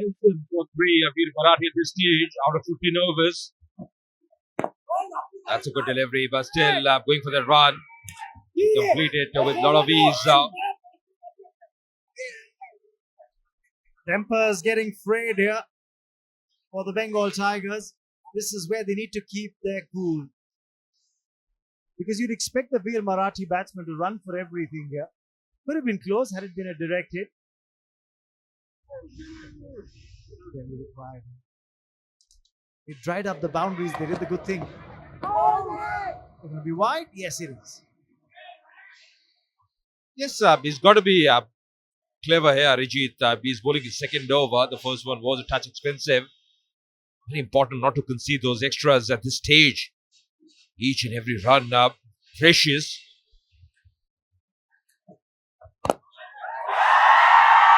milestone for three of Veer Marathi at this stage out of 15 overs. That's a good delivery, but still going for the run. Completed with a lot of ease. Tempers getting frayed here for the Bengal Tigers. This is where they need to keep their cool. Because you'd expect the Veer Marathi batsman to run for everything here. Could have been close had it been a direct hit. It dried up the boundaries. They did the good thing. It's going to be wide? Yes, it is. Yes, he's got to be clever here, Rijit. He's bowling his second over. The first one was a touch expensive. Very important not to concede those extras at this stage. Each and every run precious.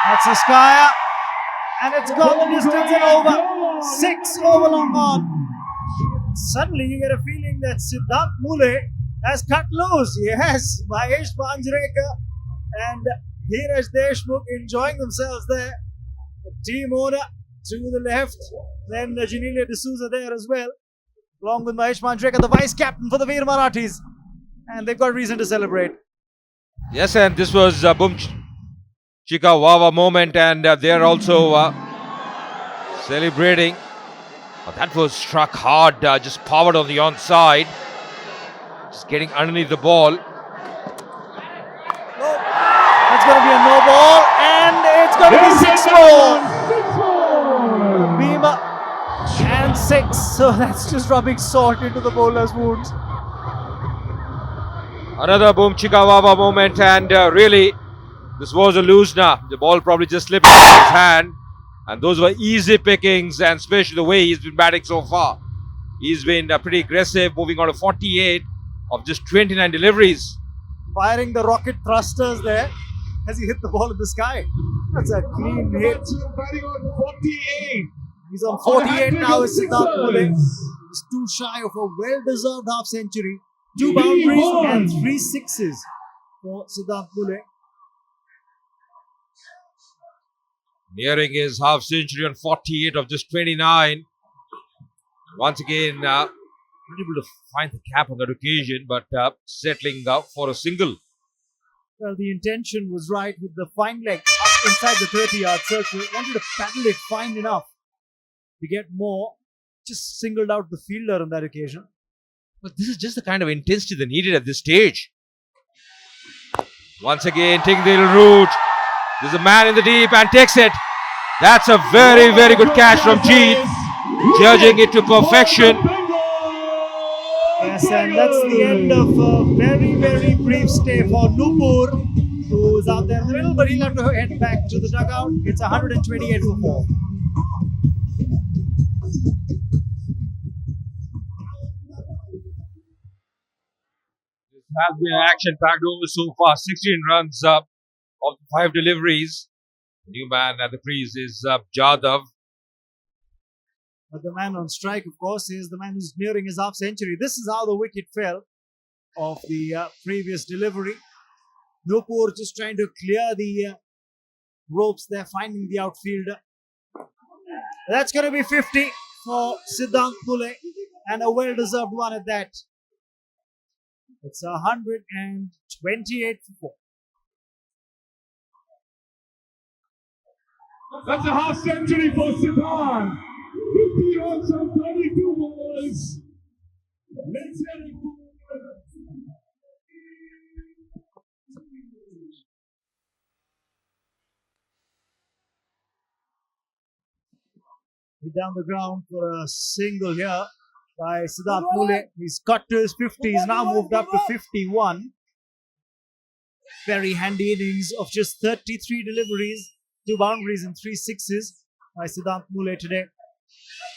That's a skyer. And it's gone the distance and over. 6 over long on. Suddenly you get a feeling that Siddharth Mooley has cut loose. Yes, Mahesh Manjrekar and Dheeraj Deshmukh enjoying themselves there. The team owner to the left. Then Janelia D'Souza there as well. Along with Mahesh Manjrekar, the vice captain for the Veer Marathis. And they've got reason to celebrate. Yes, and this was Boom Chika Wawa moment, and they're also celebrating. But that was struck hard, just powered on the onside. Just getting underneath the ball. No. That's going to be a no ball, and it's going to be 6 more. Bhima and 6. So that's just rubbing salt into the bowler's wounds. Another Boom Chika Wawa moment, and really, this was a loosener. The ball probably just slipped out of his hand. And those were easy pickings, and especially the way he's been batting so far. He's been pretty aggressive, moving on to 48 of just 29 deliveries. Firing the rocket thrusters there as he hit the ball in the sky. That's a clean hit. He's on 48 now with Siddharth Mooley. He's too shy of a well-deserved half century. 2 boundaries and 3 sixes for Siddharth Mooley. Nearing his half century on 48 of just 29. Once again, not able to find the cap on that occasion, but settling up for a single. Well, the intention was right with the fine leg up inside the 30-yard circle. Wanted to paddle it fine enough to get more. Just singled out the fielder on that occasion. But this is just the kind of intensity they needed at this stage. Once again, taking the little route. There's a man in the deep and takes it. That's a very, very good catch from Jeet. Judging it to perfection. Yes, and that's the end of a very, very brief stay for Nupur, who's out there in the middle, but he'll have to head back to the dugout. It's 128 for 4. This has been an action-packed over so far. 16 runs up of 5 deliveries. The new man at the crease is Jadhav. But the man on strike, of course, is the man who's nearing his half century. This is how the wicket fell of the previous delivery. Nupur just trying to clear the ropes there, finding the outfielder. That's going to be 50 for Siddharth Mooley, and a well-deserved one at that. It's 128 for 4. That's a half century for Siddharth. 50 runs from 32 balls. Let's get it. Down the ground for a single here by Siddharth Mooley. He's cut to his 50. He's now moved up to 51. Very handy innings of just 33 deliveries, 2 boundaries and 3 sixes by Siddharth Mooley today.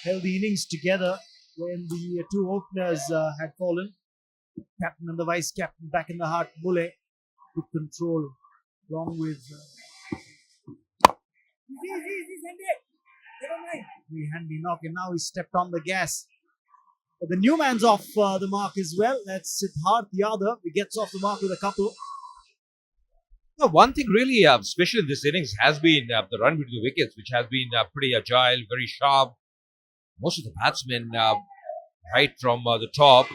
Held the innings together when the 2 openers had fallen. Captain and the vice captain back in the heart. Mooley with control along with very handy knock, and now he's stepped on the gas. But the new man's off the mark as well. That's Siddharth Yadav. He gets off the mark with a couple. Now, one thing really special in this innings has been the run between the wickets, which has been pretty agile, very sharp. Most of the batsmen, right from the top,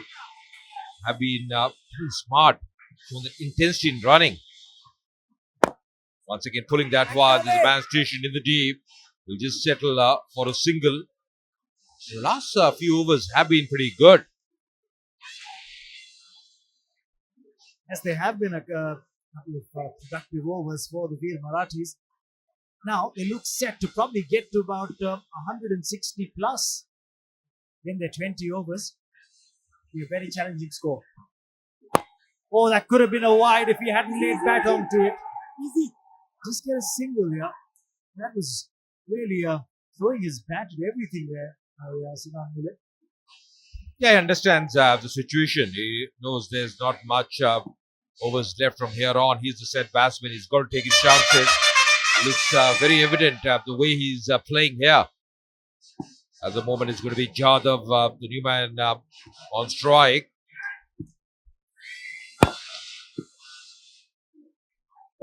have been pretty smart, showing the intensity in running. Once again, pulling that one. There's a man stationed in the deep. Will just settle for a single. The last few overs have been pretty good. As they have been a couple of productive overs for the Veer Marathis. Now they look set to probably get to about 160 plus in their 20 overs. Be a very challenging score. Oh, that could have been a wide if he hadn't laid bat onto it. Easy. Just get a single here. That was really throwing his bat at everything there. Siddharth Mooley. Yeah, he understands the situation. He knows there's not much overs left from here on. He's the set batsman. He's got to take his chances. Looks very evident the way he's playing here. At the moment, it's going to be Jadhav, the new man, on strike.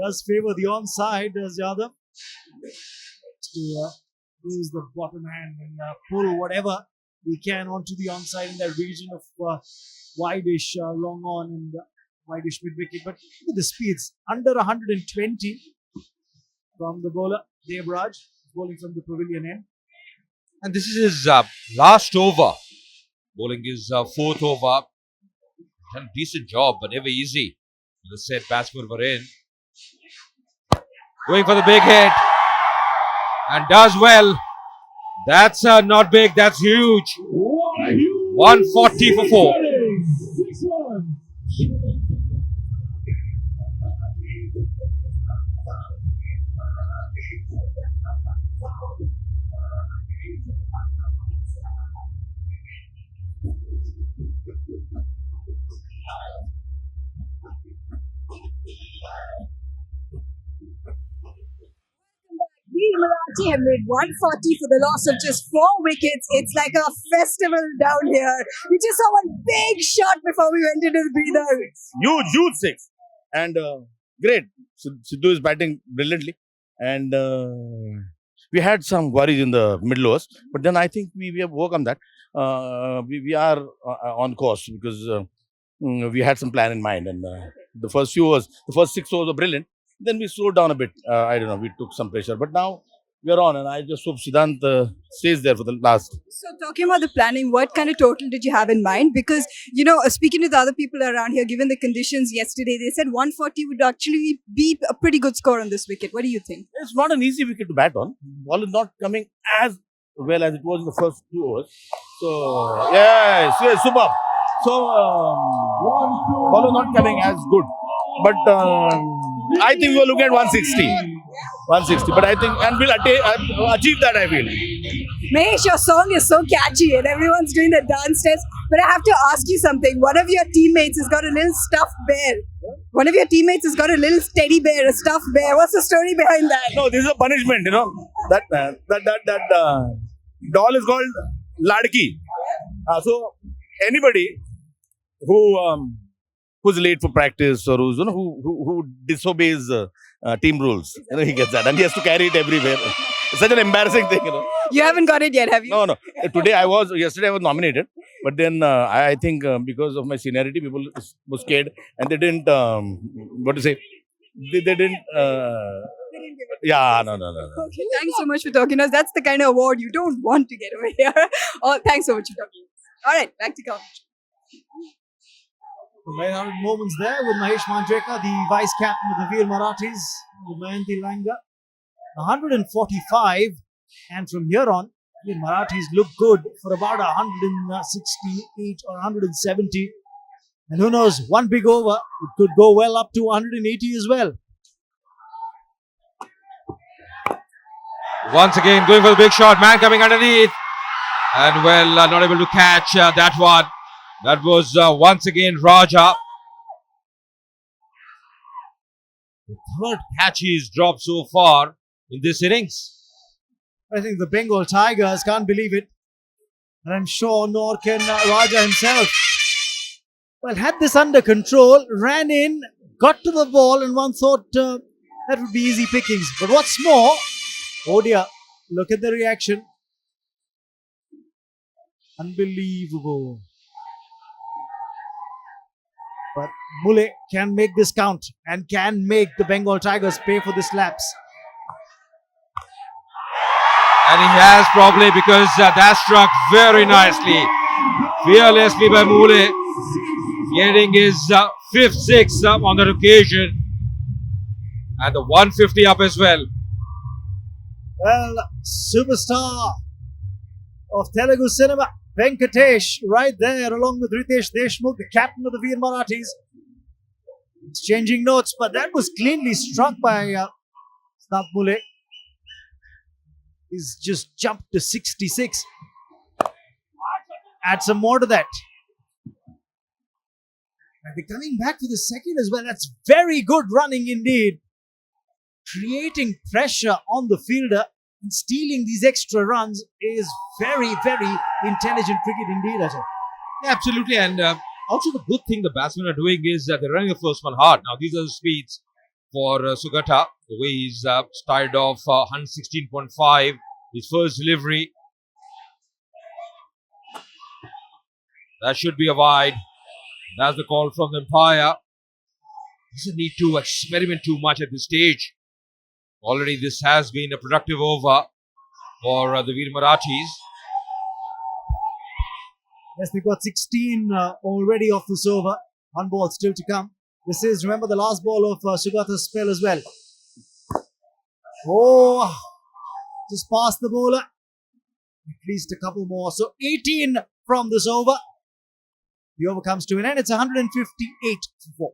Does favour the onside, does Yadav, to use the bottom hand and pull whatever we can onto the onside in that region of wideish long on and wideish mid wicket. But look at the speeds, under 120 from the bowler Devraj, bowling from the pavilion end. And this is his last over. Bowling his fourth over. Done a decent job, but never easy. The set batsmen were in. Going for the big hit. And does well. That's not big, that's huge. 140 for 4. 6-1. Marathi have made 140 for the loss of just 4 wickets. It's like a festival down here. We just saw one big shot before we went into the breather. Huge six. And great. Sidhu is batting brilliantly. And we had some worries in the middle overs. But then I think we have overcome that. We are on course because we had some plan in mind. And the first 6 overs were brilliant. Then we slowed down a bit. I don't know, we took some pressure. But now we are on, and I just hope Siddhant stays there for the last. So, talking about the planning, what kind of total did you have in mind? Because, speaking to the other people around here, given the conditions yesterday, they said 140 would actually be a pretty good score on this wicket. What do you think? It's not an easy wicket to bat on. Ball is not coming as well as it was in the first 2 overs. So, yes, superb. So, ball is not coming as good. But I think we were looking at 160. 160. But I think, and we'll achieve that, I feel. Mahesh, your song is so catchy and everyone's doing the dance steps. But I have to ask you something. One of your teammates has got a little stuffed bear. One of your teammates has got a little teddy bear, a stuffed bear. What's the story behind that? No, this is a punishment, That doll is called Ladki. So, anybody who's late for practice or who disobeys team rules, he gets that, and he has to carry it everywhere. It's such an embarrassing thing, You haven't got it yet, have you? No. Yesterday I was nominated, but then I think because of my seniority, people were scared and they didn't. They didn't. Yeah, no. Okay, thanks so much for talking to us. That's the kind of award you don't want to get over here. Oh, thanks so much for talking. All right, back to commentary. Very moments there with Mahesh Manjrekar, the vice captain of the Veer Marathis, with Mayanti Langa. 145, and from here on, the Marathis look good for about 168 or 170. And who knows, one big over, it could go well up to 180 as well. Once again, going for the big shot. Man coming underneath. And not able to catch that one. That was once again Raja. The third catch he's dropped so far in this innings. I think the Bengal Tigers can't believe it. And I'm sure nor can Raja himself. Well, had this under control, ran in, got to the ball, and one thought that would be easy pickings. But what's more, oh dear, look at the reaction. Unbelievable. But Mooley can make this count and can make the Bengal Tigers pay for this lapse. And he has probably, because that struck very nicely, fearlessly by Mooley, getting his fifth six on that occasion, and the 150 up as well. Well, superstar of Telugu cinema, Venkatesh, right there along with Riteish Deshmukh, the captain of the Veer Marathis. Exchanging notes, but that was cleanly struck by Siddharth Mooley. He's just jumped to 66. Add some more to that. And they're coming back for the second as well. That's very good running indeed. Creating pressure on the fielder and stealing these extra runs is very, very intelligent cricket indeed, Ajay. Yeah, absolutely. And also the good thing the batsmen are doing is they're running the first one hard. Now these are the speeds for Sugata. The way he's started off 116.5, his first delivery. That should be a wide. That's the call from the umpire. Doesn't need to experiment too much at this stage. Already this has been a productive over for the Veer Marathis. Yes, they've got 16 already off this over. One ball still to come. This is, remember, the last ball of Sugata's spell as well. Oh, just past the bowler. At least a couple more. So 18 from this over. The over comes to an end. It's 158 for 4.